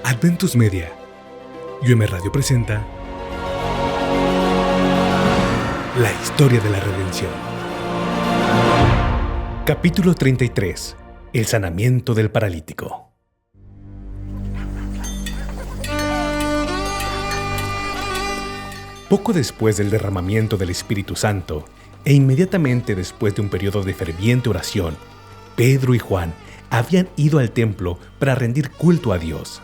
Adventus Media y UM Radio presenta La historia de la redención. Capítulo 33. El sanamiento del paralítico. Poco después del derramamiento del Espíritu Santo, e inmediatamente después de un periodo de ferviente oración, Pedro y Juan habían ido al templo para rendir culto a Dios,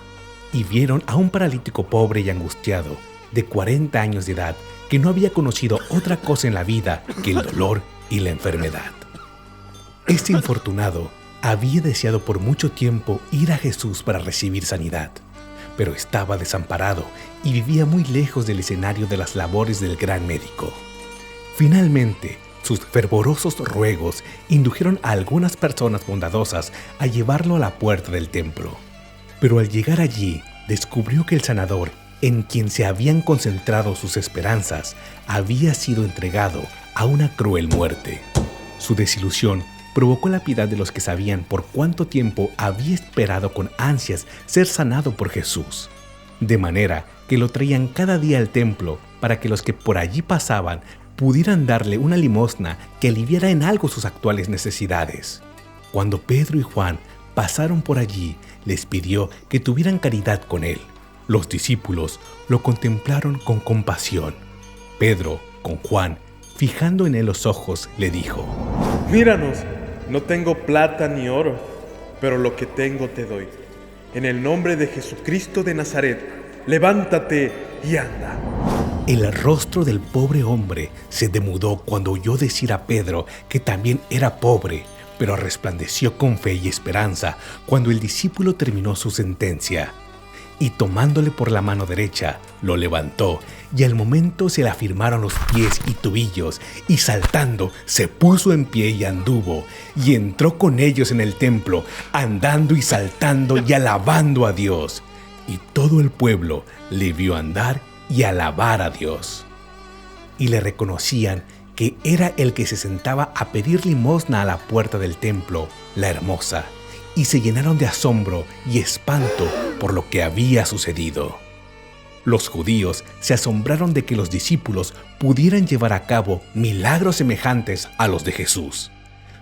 y vieron a un paralítico pobre y angustiado, de 40 años de edad, que no había conocido otra cosa en la vida que el dolor y la enfermedad. Este infortunado había deseado por mucho tiempo ir a Jesús para recibir sanidad, pero estaba desamparado y vivía muy lejos del escenario de las labores del gran médico. Finalmente, sus fervorosos ruegos indujeron a algunas personas bondadosas a llevarlo a la puerta del templo. Pero al llegar allí, descubrió que el sanador, en quien se habían concentrado sus esperanzas, había sido entregado a una cruel muerte. Su desilusión provocó la piedad de los que sabían por cuánto tiempo había esperado con ansias ser sanado por Jesús, de manera que lo traían cada día al templo para que los que por allí pasaban pudieran darle una limosna que aliviara en algo sus actuales necesidades. Cuando Pedro y Juan pasaron por allí, les pidió que tuvieran caridad con él. Los discípulos lo contemplaron con compasión. Pedro, con Juan, fijando en él los ojos, le dijo: «Míranos, no tengo plata ni oro, pero lo que tengo te doy. En el nombre de Jesucristo de Nazaret, levántate y anda». El rostro del pobre hombre se demudó cuando oyó decir a Pedro que también era pobre, pero resplandeció con fe y esperanza cuando el discípulo terminó su sentencia. Y tomándole por la mano derecha, lo levantó, y al momento se le afirmaron los pies y tobillos, y saltando se puso en pie y anduvo, y entró con ellos en el templo, andando y saltando y alabando a Dios. Y todo el pueblo le vio andar y alabar a Dios. Y le reconocían que era el que se sentaba a pedir limosna a la puerta del templo, la hermosa, y se llenaron de asombro y espanto por lo que había sucedido. Los judíos se asombraron de que los discípulos pudieran llevar a cabo milagros semejantes a los de Jesús.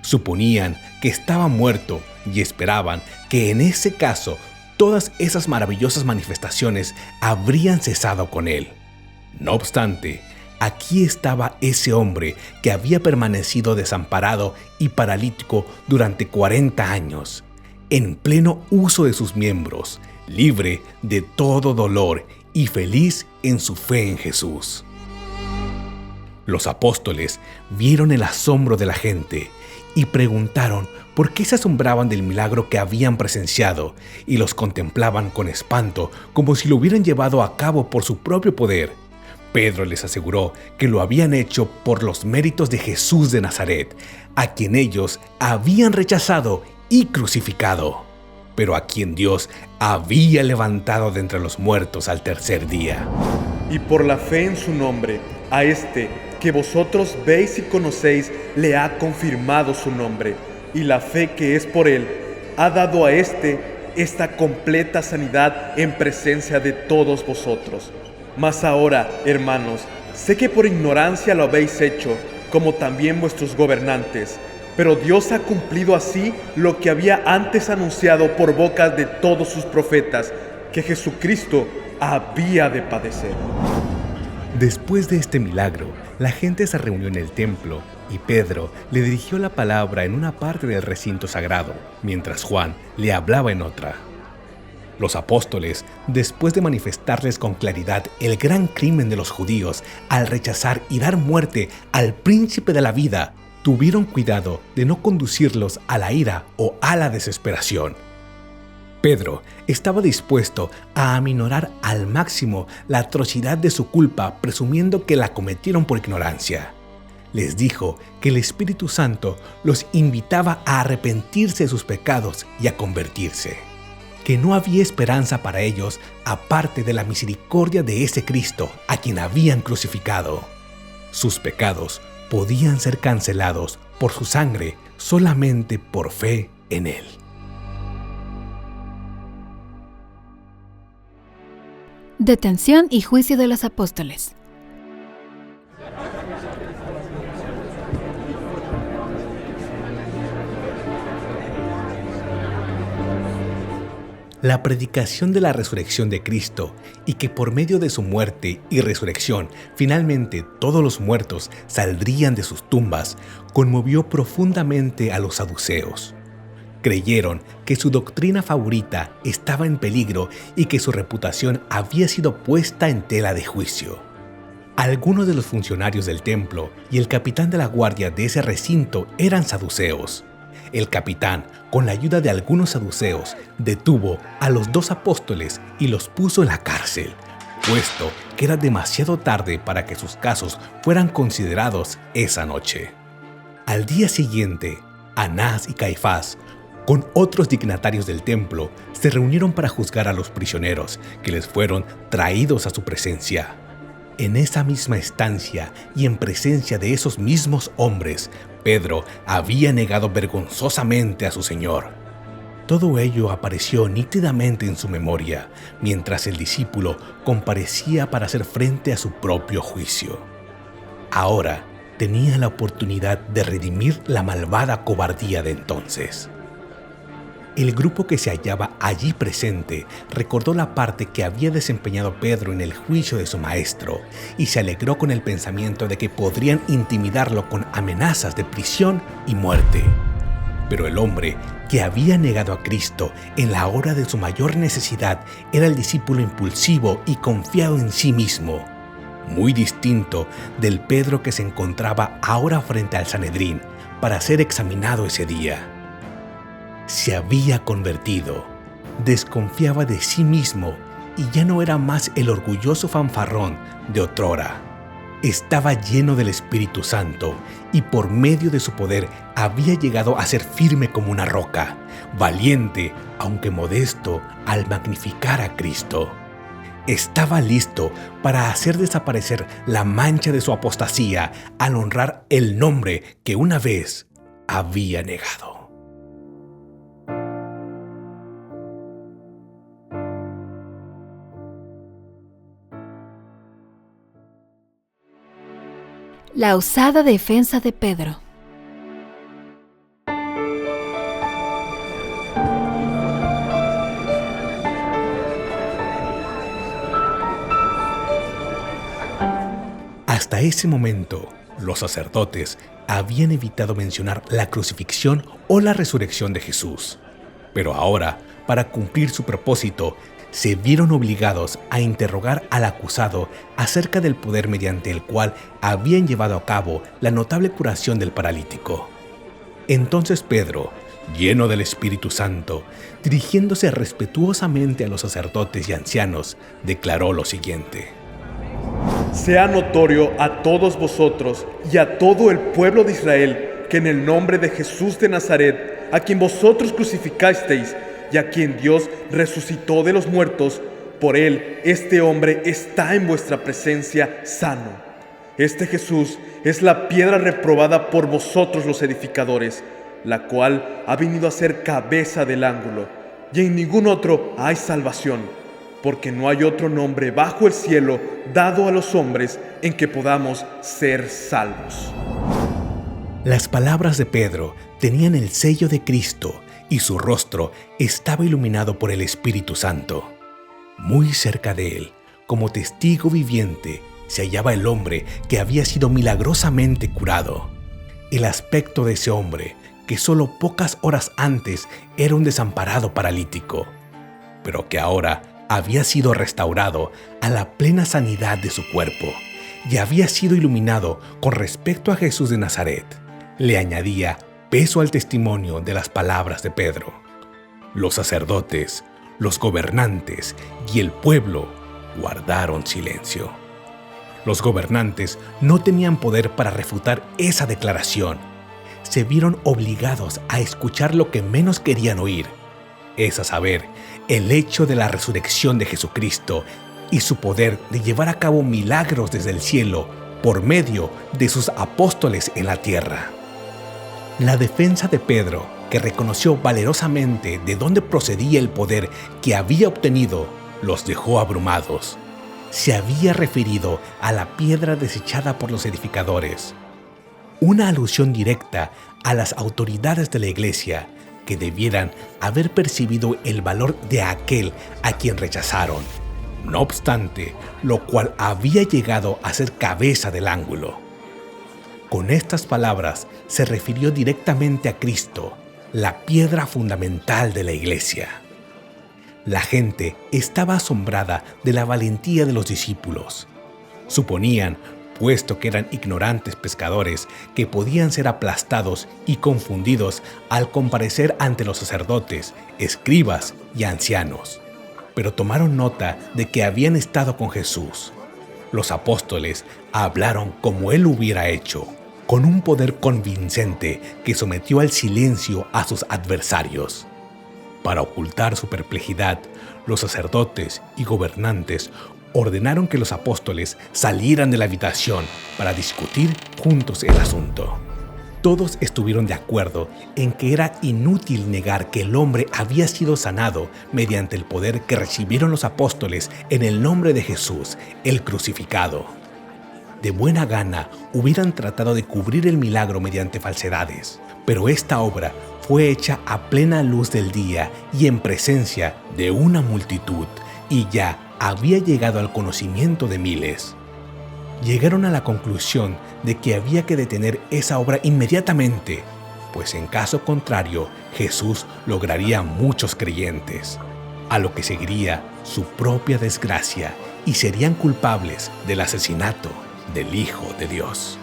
Suponían que estaba muerto y esperaban que en ese caso todas esas maravillosas manifestaciones habrían cesado con él. No obstante, aquí estaba ese hombre que había permanecido desamparado y paralítico durante 40 años, en pleno uso de sus miembros, libre de todo dolor y feliz en su fe en Jesús. Los apóstoles vieron el asombro de la gente y preguntaron por qué se asombraban del milagro que habían presenciado, y los contemplaban con espanto como si lo hubieran llevado a cabo por su propio poder. Pedro les aseguró que lo habían hecho por los méritos de Jesús de Nazaret, a quien ellos habían rechazado y crucificado, pero a quien Dios había levantado de entre los muertos al tercer día. Y por la fe en su nombre, a este que vosotros veis y conocéis, le ha confirmado su nombre, y la fe que es por él ha dado a esta completa sanidad en presencia de todos vosotros. Mas ahora, hermanos, sé que por ignorancia lo habéis hecho, como también vuestros gobernantes, pero Dios ha cumplido así lo que había antes anunciado por boca de todos sus profetas, que Jesucristo había de padecer. Después de este milagro, la gente se reunió en el templo y Pedro le dirigió la palabra en una parte del recinto sagrado, mientras Juan le hablaba en otra. Los apóstoles, después de manifestarles con claridad el gran crimen de los judíos al rechazar y dar muerte al príncipe de la vida, tuvieron cuidado de no conducirlos a la ira o a la desesperación. Pedro estaba dispuesto a aminorar al máximo la atrocidad de su culpa, presumiendo que la cometieron por ignorancia. Les dijo que el Espíritu Santo los invitaba a arrepentirse de sus pecados y a convertirse, que no había esperanza para ellos aparte de la misericordia de ese Cristo a quien habían crucificado. Sus pecados podían ser cancelados por su sangre solamente por fe en él. Detención y juicio de los apóstoles. La predicación de la resurrección de Cristo y que por medio de su muerte y resurrección finalmente todos los muertos saldrían de sus tumbas, conmovió profundamente a los saduceos. Creyeron que su doctrina favorita estaba en peligro y que su reputación había sido puesta en tela de juicio. Algunos de los funcionarios del templo y el capitán de la guardia de ese recinto eran saduceos. El capitán, con la ayuda de algunos saduceos, detuvo a los 2 apóstoles y los puso en la cárcel, puesto que era demasiado tarde para que sus casos fueran considerados esa noche. Al día siguiente, Anás y Caifás, con otros dignatarios del templo, se reunieron para juzgar a los prisioneros que les fueron traídos a su presencia. En esa misma estancia y en presencia de esos mismos hombres, Pedro había negado vergonzosamente a su Señor. Todo ello apareció nítidamente en su memoria, mientras el discípulo comparecía para hacer frente a su propio juicio. Ahora tenía la oportunidad de redimir la malvada cobardía de entonces. El grupo que se hallaba allí presente recordó la parte que había desempeñado Pedro en el juicio de su maestro y se alegró con el pensamiento de que podrían intimidarlo con amenazas de prisión y muerte. Pero el hombre que había negado a Cristo en la hora de su mayor necesidad era el discípulo impulsivo y confiado en sí mismo, muy distinto del Pedro que se encontraba ahora frente al Sanedrín para ser examinado ese día. Se había convertido, desconfiaba de sí mismo y ya no era más el orgulloso fanfarrón de otrora. Estaba lleno del Espíritu Santo y por medio de su poder había llegado a ser firme como una roca, valiente aunque modesto al magnificar a Cristo. Estaba listo para hacer desaparecer la mancha de su apostasía al honrar el nombre que una vez había negado. La osada defensa de Pedro. Hasta ese momento, los sacerdotes habían evitado mencionar la crucifixión o la resurrección de Jesús. Pero ahora, para cumplir su propósito, se vieron obligados a interrogar al acusado acerca del poder mediante el cual habían llevado a cabo la notable curación del paralítico. Entonces Pedro, lleno del Espíritu Santo, dirigiéndose respetuosamente a los sacerdotes y ancianos, declaró lo siguiente: Sea notorio a todos vosotros y a todo el pueblo de Israel que en el nombre de Jesús de Nazaret, a quien vosotros crucificasteis, y a quien Dios resucitó de los muertos, por él este hombre está en vuestra presencia sano. Este Jesús es la piedra reprobada por vosotros los edificadores, la cual ha venido a ser cabeza del ángulo, y en ningún otro hay salvación, porque no hay otro nombre bajo el cielo dado a los hombres en que podamos ser salvos. Las palabras de Pedro tenían el sello de Cristo y su rostro estaba iluminado por el Espíritu Santo. Muy cerca de él, como testigo viviente, se hallaba el hombre que había sido milagrosamente curado. El aspecto de ese hombre, que solo pocas horas antes era un desamparado paralítico, pero que ahora había sido restaurado a la plena sanidad de su cuerpo y había sido iluminado con respecto a Jesús de Nazaret, le añadía peso al testimonio de las palabras de Pedro. Los sacerdotes, los gobernantes y el pueblo guardaron silencio. Los gobernantes no tenían poder para refutar esa declaración. Se vieron obligados a escuchar lo que menos querían oír, es a saber, el hecho de la resurrección de Jesucristo y su poder de llevar a cabo milagros desde el cielo por medio de sus apóstoles en la tierra. La defensa de Pedro, que reconoció valerosamente de dónde procedía el poder que había obtenido, los dejó abrumados. se había referido a la piedra desechada por los edificadores, una alusión directa a las autoridades de la iglesia que debieran haber percibido el valor de aquel a quien rechazaron, no obstante, lo cual había llegado a ser cabeza del ángulo. Con estas palabras se refirió directamente a Cristo, la piedra fundamental de la iglesia. La gente estaba asombrada de la valentía de los discípulos. Suponían, puesto que eran ignorantes pescadores, que podían ser aplastados y confundidos al comparecer ante los sacerdotes, escribas y ancianos. Pero tomaron nota de que habían estado con Jesús. Los apóstoles hablaron como él hubiera hecho, con un poder convincente que sometió al silencio a sus adversarios. Para ocultar su perplejidad, los sacerdotes y gobernantes ordenaron que los apóstoles salieran de la habitación para discutir juntos el asunto. Todos estuvieron de acuerdo en que era inútil negar que el hombre había sido sanado mediante el poder que recibieron los apóstoles en el nombre de Jesús, el crucificado. De buena gana hubieran tratado de cubrir el milagro mediante falsedades, pero esta obra fue hecha a plena luz del día y en presencia de una multitud, y ya había llegado al conocimiento de miles. Llegaron a la conclusión de que había que detener esa obra inmediatamente, pues en caso contrario Jesús lograría muchos creyentes, a lo que seguiría su propia desgracia y serían culpables del asesinato del Hijo de Dios.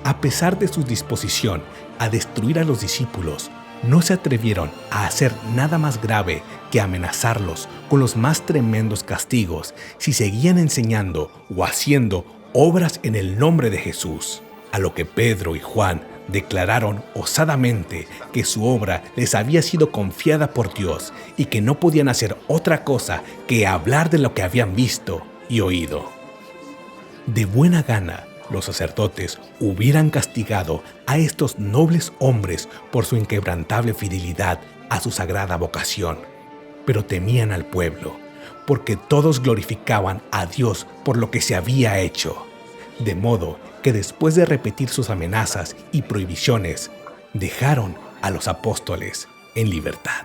A pesar de su disposición a destruir a los discípulos, no se atrevieron a hacer nada más grave que amenazarlos con los más tremendos castigos si seguían enseñando o haciendo obras en el nombre de Jesús, a lo que Pedro y Juan declararon osadamente que su obra les había sido confiada por Dios y que no podían hacer otra cosa que hablar de lo que habían visto y oído. De buena gana, los sacerdotes hubieran castigado a estos nobles hombres por su inquebrantable fidelidad a su sagrada vocación, pero temían al pueblo, porque todos glorificaban a Dios por lo que se había hecho, de modo que después de repetir sus amenazas y prohibiciones, dejaron a los apóstoles en libertad.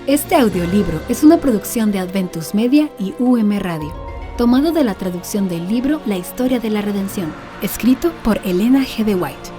Este audiolibro es una producción de Adventus Media y UM Radio, tomado de la traducción del libro La Historia de la Redención, escrito por Elena G. de White.